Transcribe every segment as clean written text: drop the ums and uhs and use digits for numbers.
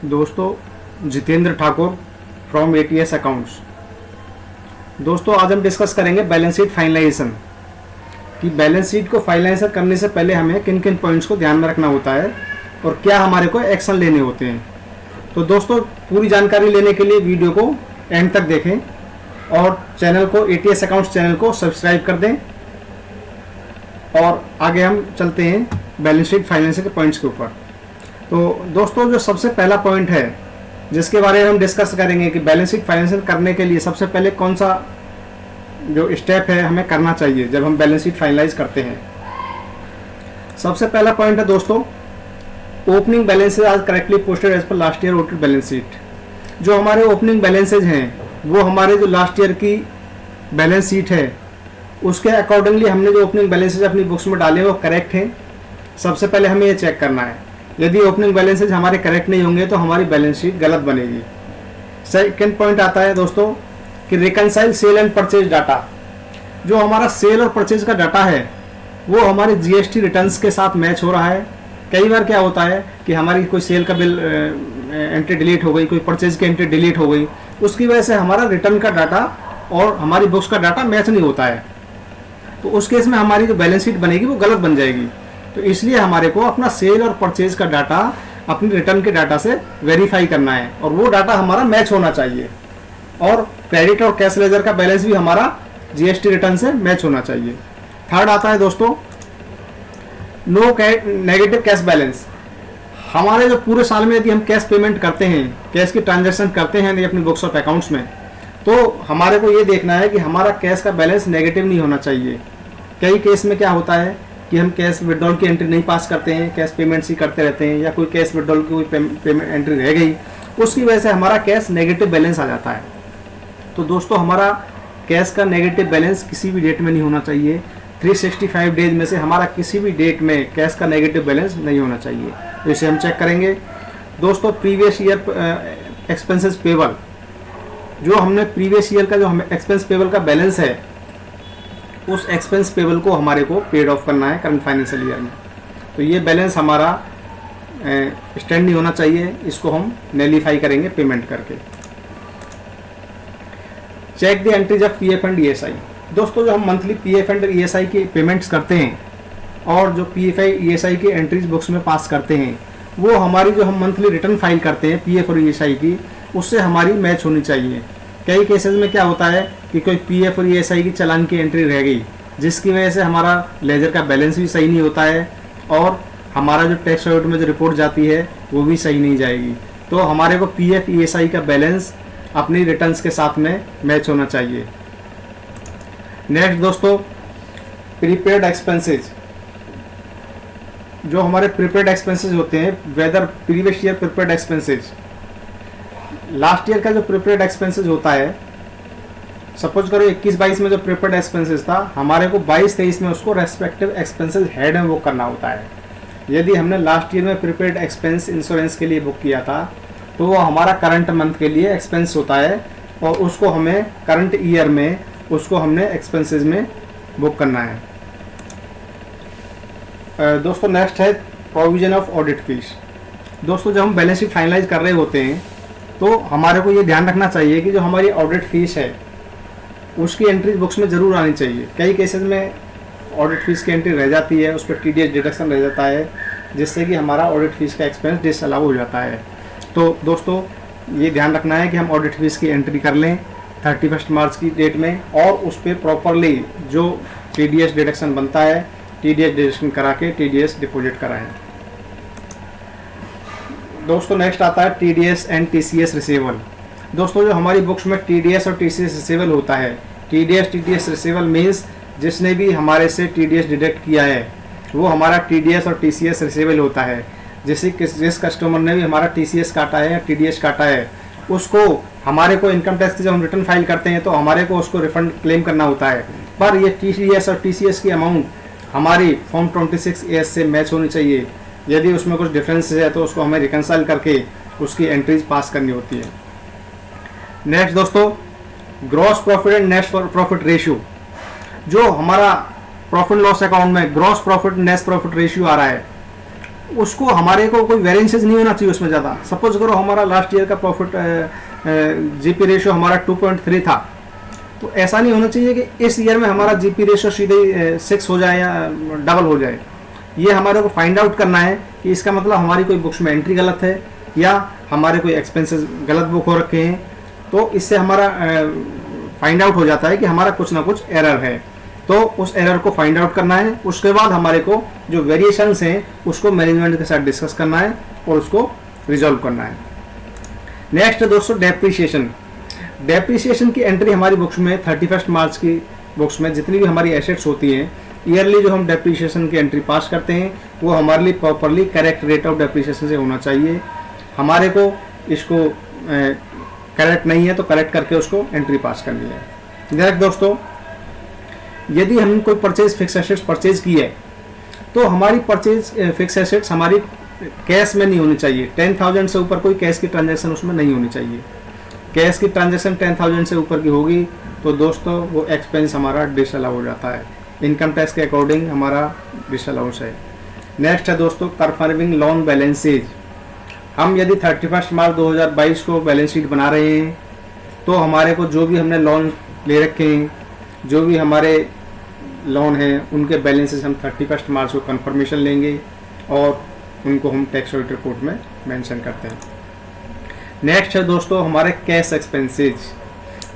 दोस्तों, Jitendra Thakur from ATS accounts. दोस्तों, आज हम डिस्कस करेंगे बैलेंस शीट फाइनलाइजेशन कि बैलेंस शीट को फाइनलाइजेशन करने से पहले हमें किन किन पॉइंट्स को ध्यान में रखना होता है और क्या हमारे को एक्शन लेने होते हैं। तो दोस्तों, पूरी जानकारी लेने के लिए वीडियो को एंड तक देखें और चैनल को एटीएस अकाउंट्स चैनल को सब्सक्राइब कर दें। और आगे हम चलते हैं बैलेंस शीट फाइनलाइजेशन के पॉइंट्स के ऊपर। तो दोस्तों, जो सबसे पहला पॉइंट है जिसके बारे में हम डिस्कस करेंगे कि बैलेंस शीट फाइनेंशियल करने के लिए सबसे पहले कौन सा जो स्टेप है हमें करना चाहिए जब हम बैलेंस शीट फाइनलाइज करते हैं। सबसे पहला पॉइंट है दोस्तों, opening balances are correctly posted as per last year audited balance sheet. जो हमारे ओपनिंग बैलेंसेज हैं वो हमारे जो लास्ट ईयर की बैलेंस शीट है उसके अकॉर्डिंगली हमने जो ओपनिंग बैलेंसेज अपनी बुक्स में डाले वो करेक्ट हैं। सबसे पहले हमें ये चेक करना है। यदि ओपनिंग बैलेंसेज हमारे करेक्ट नहीं होंगे तो हमारी बैलेंस शीट गलत बनेगी। सेकंड पॉइंट आता है दोस्तों कि reconcile sale and purchase data. जो हमारा सेल और परचेज का डाटा है वो हमारे जीएसटी रिटर्न्स के साथ मैच हो रहा है। कई बार क्या होता है कि हमारी कोई सेल का बिल एंट्री डिलीट हो गई, कोई परचेज की एंट्री डिलीट हो गई, उसकी वजह से हमारा रिटर्न का डाटा और हमारी बुक्स का डाटा मैच नहीं होता है। तो उस केस में हमारी जो बैलेंस शीट बनेगी वो गलत बन जाएगी। तो इसलिए हमारे को अपना सेल और परचेज का डाटा अपनी रिटर्न के डाटा से वेरीफाई करना है और वो डाटा हमारा मैच होना चाहिए। और क्रेडिट और कैश लेजर का बैलेंस भी हमारा जीएसटी रिटर्न से मैच होना चाहिए। थर्ड आता है दोस्तों, नो नेगेटिव कैश बैलेंस। हमारे जो पूरे साल में यदि हम कैश पेमेंट करते हैं, कैश की ट्रांजेक्शन करते हैं अपनी बुक्स ऑफ अकाउंट्स में, तो हमारे को ये देखना है कि हमारा कैश का बैलेंस नेगेटिव नहीं होना चाहिए। कई केस में क्या होता है कि हम कैश विड्रॉल की एंट्री नहीं पास करते हैं, कैश पेमेंट्स ही करते रहते हैं, या कोई कैश विड्रॉल की कोई पेमेंट एंट्री रह गई, उसकी वजह से हमारा कैश नेगेटिव बैलेंस आ जाता है। तो दोस्तों, हमारा कैश का नेगेटिव बैलेंस किसी भी डेट में नहीं होना चाहिए। 365 डेज में से हमारा किसी भी डेट में कैश का नेगेटिव बैलेंस नहीं होना चाहिए। तो इसे हम चेक करेंगे। दोस्तों, प्रीवियस ईयर एक्सपेंसेस पेबल। जो हमने प्रीवियस ईयर का जो हमें एक्सपेंस पेबल का बैलेंस है उस एक्सपेंस पेबल को हमारे को पेड ऑफ करना है करंट फाइनेंशियल ईयर में। तो ये बैलेंस हमारा स्टैंड नहीं होना चाहिए, इसको हम नैलीफाई करेंगे पेमेंट करके। Check the entries of PF and ESI. दोस्तों, जो हम मंथली पीएफ एंड ईएसआई की पेमेंट्स करते हैं और जो पीएफ ईएसआई की एंट्रीज बुक्स में पास करते हैं वो हमारी जो हम मंथली रिटर्न फाइल करते हैं पीएफ और ईएसआई की, उससे हमारी मैच होनी चाहिए। कई केसेस में क्या होता है कि कोई पीएफ और ईएसआई की चालान की एंट्री रह गई जिसकी वजह से हमारा लेजर का बैलेंस भी सही नहीं होता है और हमारा जो टैक्स ऑडिट में जो रिपोर्ट जाती है वो भी सही नहीं जाएगी। तो हमारे को पीएफ ईएसआई का बैलेंस अपनी रिटर्न्स के साथ में मैच होना चाहिए। नेक्स्ट दोस्तों, प्रीपेड एक्सपेंसेज। जो हमारे प्रीपेड एक्सपेंसेज होते हैं, whether previous year prepaid expenses, last year का जो प्रीपेड एक्सपेंसेज होता है, सपोज करो 21-22 में जो प्रीपेड एक्सपेंसेज था, हमारे को 22-23 में उसको रेस्पेक्टिव एक्सपेंसेज हेड में बुक करना होता है। यदि हमने लास्ट ईयर में प्रीपेड एक्सपेंस इंश्योरेंस के लिए बुक किया था तो वो हमारा करंट मंथ के लिए एक्सपेंस होता है और उसको हमें करंट ईयर में उसको हमने एक्सपेंसेज में बुक करना है। दोस्तों, नेक्स्ट है प्रोविजन ऑफ ऑडिट फीस। दोस्तों, जब हम बैलेंस शीट फाइनलाइज कर रहे होते हैं तो हमारे को ये ध्यान रखना चाहिए कि जो हमारी ऑडिट फीस है उसकी एंट्री बुक्स में ज़रूर आनी चाहिए। कई केसेस में ऑडिट फीस की एंट्री रह जाती है, उस पर टीडीएस डिडक्शन रह जाता है जिससे कि हमारा ऑडिट फीस का एक्सपेंस डिसअलाउ हो जाता है। तो दोस्तों, ये ध्यान रखना है कि हम ऑडिट फीस की एंट्री कर लें 31 मार्च की डेट में और उस पर प्रॉपरली जो टीडीएस डिडक्शन बनता है टीडीएस डिडक्शन करा के टीडीएस डिपॉजिट कराएं। दोस्तों, नेक्स्ट आता है टीडीएस एंड टीसीएस रिसीवल। दोस्तों, जो हमारी बुक्स में टीडीएस और टीसीएस रिसीवल होता है, टीडीएस रिसीवल मीन्स जिसने भी हमारे से टीडीएस डिडक्ट किया है वो हमारा टीडीएस और टीसीएस रिसीवल होता है। जिस कस्टमर ने भी हमारा टीसीएस काटा है या टीडीएस काटा है उसको हमारे को इनकम टैक्स की जब हम रिटर्न फाइल करते हैं तो हमारे को उसको रिफंड क्लेम करना होता है। पर ये टीडीएस और टीसीएस की अमाउंट हमारी फॉर्म 26A से मैच होनी चाहिए। यदि उसमें कुछ डिफरेंस है तो उसको हमें रिकनसाइल करके उसकी एंट्रीज पास करनी होती है। नेक्स्ट दोस्तों, gross profit and net profit ratio. जो हमारा प्रॉफिट लॉस अकाउंट में gross profit net profit ratio आ रहा है उसको हमारे को कोई वेरिएंसेस नहीं होना चाहिए उसमें ज़्यादा। सपोज करो हमारा लास्ट ईयर का प्रॉफिट जीपी रेशियो हमारा 2.3 था, तो ऐसा नहीं होना चाहिए कि इस ईयर में हमारा जीपी रेशियो सीधे 6 हो जाए या डबल हो जाए। ये हमारे को फाइंड आउट करना है कि इसका मतलब हमारी कोई बुक्स में एंट्री गलत है या हमारे कोई एक्सपेंसेस गलत बुक हो रखे हैं। तो इससे हमारा फाइंड आउट हो जाता है कि हमारा कुछ ना कुछ एरर है, तो उस एरर को फाइंड आउट करना है। उसके बाद हमारे को जो वेरिएशंस हैं उसको मैनेजमेंट के साथ डिस्कस करना है और उसको रिजॉल्व करना है। नेक्स्ट दोस्तों डेप्रिसिएशन। डेप्रिसिएशन की एंट्री हमारी बुक्स में 31 मार्च की बुक्स में जितनी भी हमारी एसेट्स होती हैं, ईयरली जो हम डेप्रिसिएशन की एंट्री पास करते हैं वो हमारे लिए properly correct rate of depreciation से होना चाहिए। हमारे को इसको करेक्ट नहीं है तो करेक्ट करके उसको एंट्री पास करनी है। नेक्स्ट दोस्तों, यदि हम कोई परचेज फिक्स एसेट्स परचेज की है तो हमारी परचेज फिक्स एसेट्स हमारी कैश में नहीं होनी चाहिए। 10,000 से ऊपर कोई कैश की ट्रांजैक्शन उसमें नहीं होनी चाहिए। कैश की ट्रांजैक्शन 10,000 से ऊपर की होगी तो दोस्तों वो एक्सपेंस हमारा डिसअलाउ हो जाता है, इनकम टैक्स के अकॉर्डिंग हमारा डिसअलाउंस है। नेक्स्ट है दोस्तों परफॉर्मिंग लोन बैलेंसेज। हम यदि 31 मार्च 2022 को बैलेंस शीट बना रहे हैं तो हमारे को जो भी हमने लोन ले रखे हैं, जो भी हमारे लोन हैं, उनके बैलेंसेस हम 31 मार्च को कंफर्मेशन लेंगे और उनको हम टैक्स ऑडिट रिपोर्ट में मेंशन करते हैं। नेक्स्ट है दोस्तों हमारे कैश एक्सपेंसेज।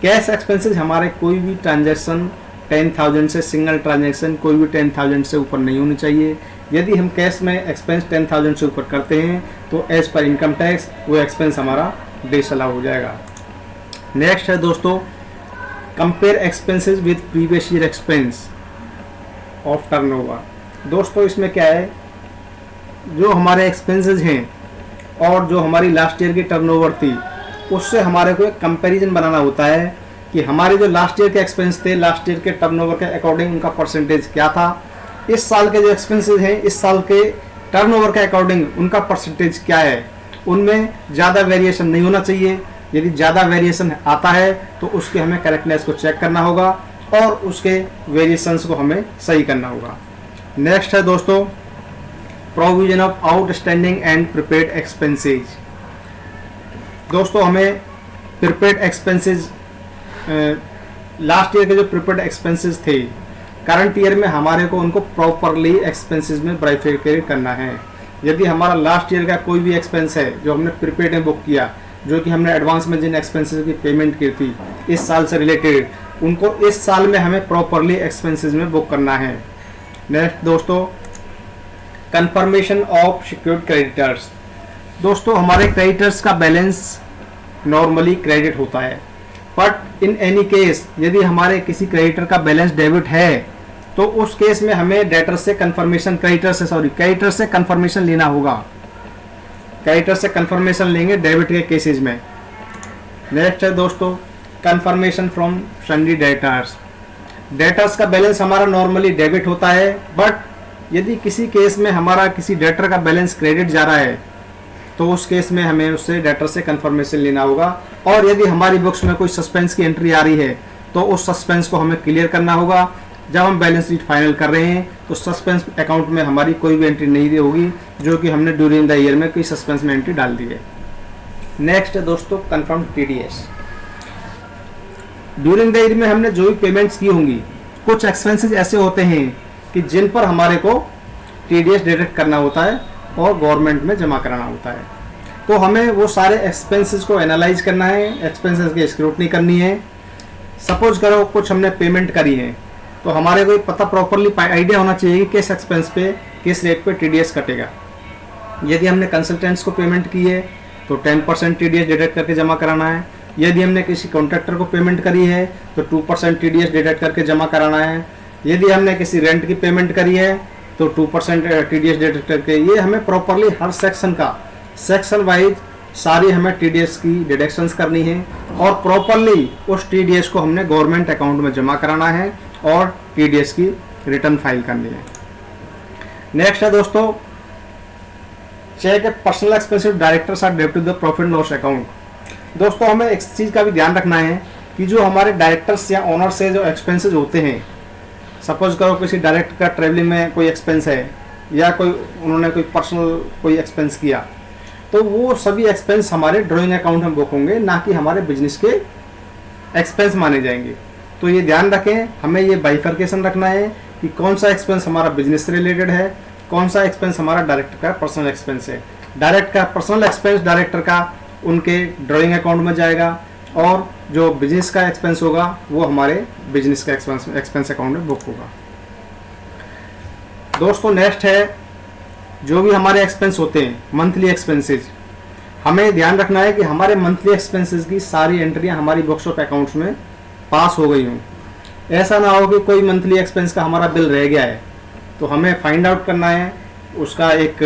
कैश एक्सपेंसेज हमारे कोई भी ट्रांजैक्शन 10,000 से सिंगल ट्रांजैक्शन कोई भी 10,000 से ऊपर नहीं होनी चाहिए। यदि हम कैश में एक्सपेंस 10,000 से ऊपर करते हैं तो एज पर इनकम टैक्स वो एक्सपेंस हमारा डिसअलाउ हो जाएगा। नेक्स्ट है दोस्तों compare expenses with previous year expense of turnover. दोस्तों इसमें क्या है, जो हमारे एक्सपेंसेस हैं और जो हमारी लास्ट ईयर की टर्नओवर थी उससे हमारे को एक कंपैरिजन बनाना होता है कि हमारे जो लास्ट ईयर के एक्सपेंस थे, लास्ट ईयर के टर्नओवर के अकॉर्डिंग उनका परसेंटेज क्या था, इस साल के जो एक्सपेंसेस हैं इस साल के टर्नओवर के अकॉर्डिंग उनका परसेंटेज क्या है। उनमें ज़्यादा वेरिएशन नहीं होना चाहिए। यदि ज़्यादा वेरिएशन आता है तो उसके हमें करेक्टनेस को चेक करना होगा और उसके वेरिएशंस को हमें सही करना होगा। नेक्स्ट है दोस्तों provision of outstanding and prepaid expenses. दोस्तों हमें प्रीपेड एक्सपेंसेज लास्ट ईयर के जो प्रीपेड एक्सपेंसेस थे करंट ईयर में हमारे को उनको प्रॉपरली एक्सपेंसेस में ब्राइफिकेट करना है। यदि हमारा लास्ट ईयर का कोई भी एक्सपेंस है जो हमने प्रीपेड में बुक किया, जो कि हमने एडवांस में जिन एक्सपेंसेस की पेमेंट की थी इस साल से रिलेटेड, उनको इस साल में हमें प्रॉपरली एक्सपेंसेस में बुक करना है। नेक्स्ट दोस्तों कंफर्मेशन ऑफ सिक्योर्ड क्रेडिटर्स। दोस्तों हमारे क्रेडिटर्स का बैलेंस नॉर्मली क्रेडिट होता है, बट इन एनी केस यदि हमारे किसी क्रेडिटर का बैलेंस डेबिट है तो उस केस में हमें क्रेडिटर से कंफर्मेशन लेना होगा। क्रेडिटर से कंफर्मेशन लेंगे डेबिट के केसेस में। नेक्स्ट है दोस्तों कंफर्मेशन फ्रॉम सन्डी डेटर्स। डेटर्स का बैलेंस हमारा नॉर्मली डेबिट होता है, बट यदि किसी केस में हमारा किसी डेटर का बैलेंस क्रेडिट जा रहा है तो उस केस में हमें उससे डेटर से कंफर्मेशन लेना होगा। और यदि हमारी बुक्स में कोई सस्पेंस की एंट्री आ रही है तो उस सस्पेंस को हमें क्लियर करना होगा। जब हम बैलेंस शीट फाइनल कर रहे हैं तो सस्पेंस अकाउंट में हमारी कोई भी एंट्री नहीं होगी जो कि हमने ड्यूरिंग द ईयर में कोई सस्पेंस में एंट्री डाल दी है। नेक्स्ट है दोस्तों confirm TDS. During the year में हमने जो भी पेमेंट्स की होंगी, कुछ एक्सपेंसेस ऐसे होते हैं कि जिन पर हमारे को टीडीएस डिडक्ट करना होता है और गवर्नमेंट में जमा कराना होता है। तो हमें वो सारे एक्सपेंसेस को एनालाइज करना है, एक्सपेंसेस की स्क्रूटनी करनी है। सपोज करो कुछ हमने पेमेंट करी है तो हमारे को पता प्रॉपरली आइडिया होना चाहिए कि किस एक्सपेंस पे किस रेट पे टीडीएस कटेगा। यदि हमने कंसल्टेंट्स को पेमेंट की है तो 10% टीडीएस डिडक्ट करके जमा कराना है। यदि हमने किसी कॉन्ट्रैक्टर को पेमेंट करी है तो 2% टीडीएस डिडक्ट करके जमा कराना है। यदि हमने किसी रेंट की पेमेंट करी है तो 2% टीडीएस डिडक्ट करके, ये हमें प्रॉपरली हर सेक्शन का सेक्शन वाइज सारी हमें टीडीएस की डिडक्शंस करनी है और प्रॉपरली उस टीडीएस को हमने गवर्नमेंट अकाउंट में जमा कराना है और टीडीएस की रिटर्न फाइल करनी है। नेक्स्ट है दोस्तों check personal expenses directors are debit to the profit loss account. दोस्तों हमें एक चीज़ का भी ध्यान रखना है कि जो हमारे डायरेक्टर्स या ओनर से जो एक्सपेंसेस होते हैं, सपोज करो किसी डायरेक्टर का ट्रैवलिंग में कोई एक्सपेंस है या कोई उन्होंने कोई पर्सनल कोई एक्सपेंस किया, तो वो सभी एक्सपेंस हमारे ड्राइंग अकाउंट में बुक होंगे, ना कि हमारे बिजनेस के एक्सपेंस माने जाएंगे। तो ये ध्यान रखें, हमें ये बाइफर्केशन रखना है कि कौन सा एक्सपेंस हमारा बिजनेस से रिलेटेड है, कौन सा एक्सपेंस हमारा डायरेक्टर का पर्सनल एक्सपेंस है। डायरेक्ट का पर्सनल एक्सपेंस डायरेक्टर का उनके ड्राइंग अकाउंट में जाएगा, और जो बिजनेस का एक्सपेंस होगा वो हमारे बिजनेस का एक्सपेंस अकाउंट में बुक होगा। दोस्तों नेक्स्ट है, जो भी हमारे एक्सपेंस होते हैं मंथली एक्सपेंसेस, हमें ध्यान रखना है कि हमारे मंथली एक्सपेंसेस की सारी एंट्रियां हमारी बुक्स ऑफ अकाउंट्स में पास हो गई हों। ऐसा ना हो कि कोई मंथली एक्सपेंस का हमारा बिल रह गया है, तो हमें फाइंड आउट करना है, उसका एक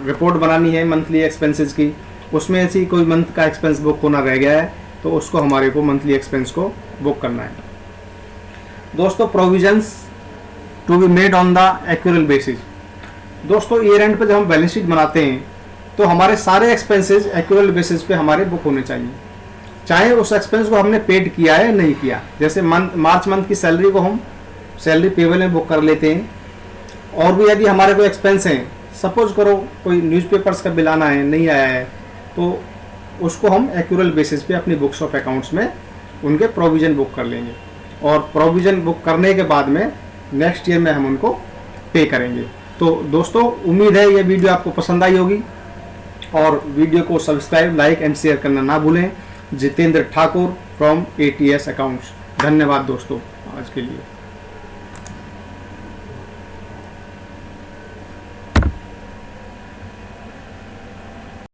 रिपोर्ट बनानी है मंथली एक्सपेंसेस की, उसमें ऐसी कोई मंथ का एक्सपेंस बुक होना रह गया है तो उसको हमारे को मंथली एक्सपेंस को बुक करना है। दोस्तों provisions to be made on the accrual basis. दोस्तों ईयर एंड पे जब हम बैलेंस शीट बनाते हैं तो हमारे सारे एक्सपेंसेस एक्यूरल बेसिस पे हमारे बुक होने चाहिए, चाहे उस एक्सपेंस को हमने पेड किया है नहीं किया। जैसे मार्च मंथ की सैलरी को हम सैलरी पेबल में बुक कर लेते हैं, और भी यदि हमारे कोई एक्सपेंस हैं, सपोज करो कोई न्यूज़पेपर्स का बिल आना है, नहीं आया है, तो उसको हम एक्यूरल बेसिस पे अपनी बुक्स ऑफ अकाउंट्स में उनके प्रोविज़न बुक कर लेंगे, और प्रोविज़न बुक करने के बाद में नेक्स्ट ईयर में हम उनको पे करेंगे। तो दोस्तों उम्मीद है ये वीडियो आपको पसंद आई होगी, और वीडियो को सब्सक्राइब, लाइक एंड शेयर करना ना भूलें। Jitendra Thakur from ATS accounts. धन्यवाद दोस्तों आज के लिए।